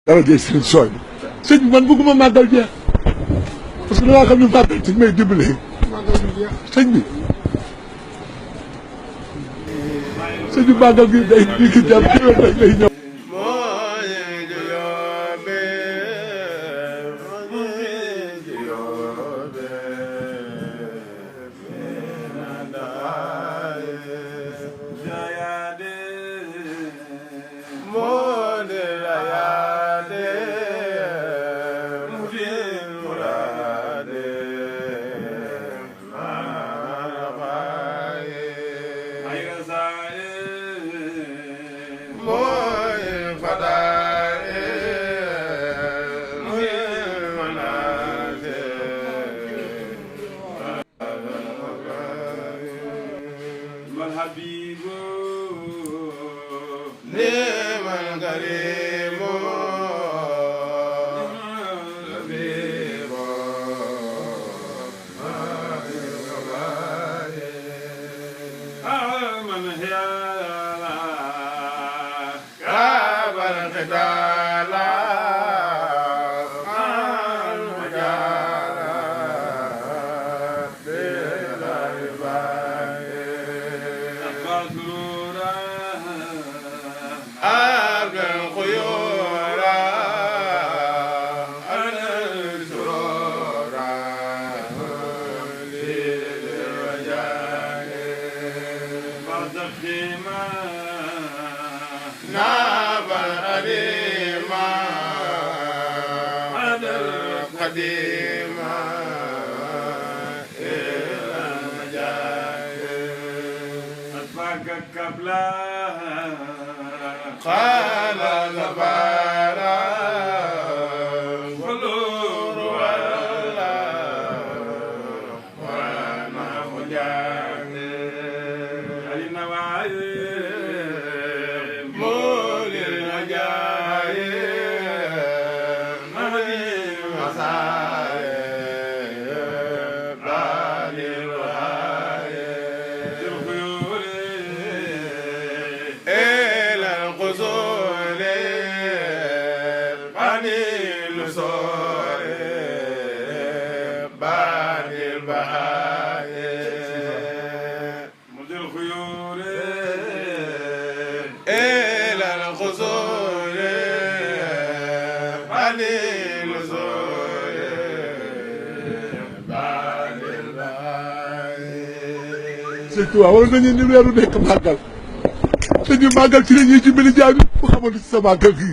dara jëy seen sooy sëñ bi man bëgguma màggal jeex parce que damaa xam ne màggal ci may dimbale sëñ bi màggal gi day di ki jàpp ci yoon rek lay ñëw sëñ Tuubaa wala nañu ni weeru nekk màggal sëñ bi màggal ci la ñuy dimbali jaam yi bu xamante ci sa màggal gi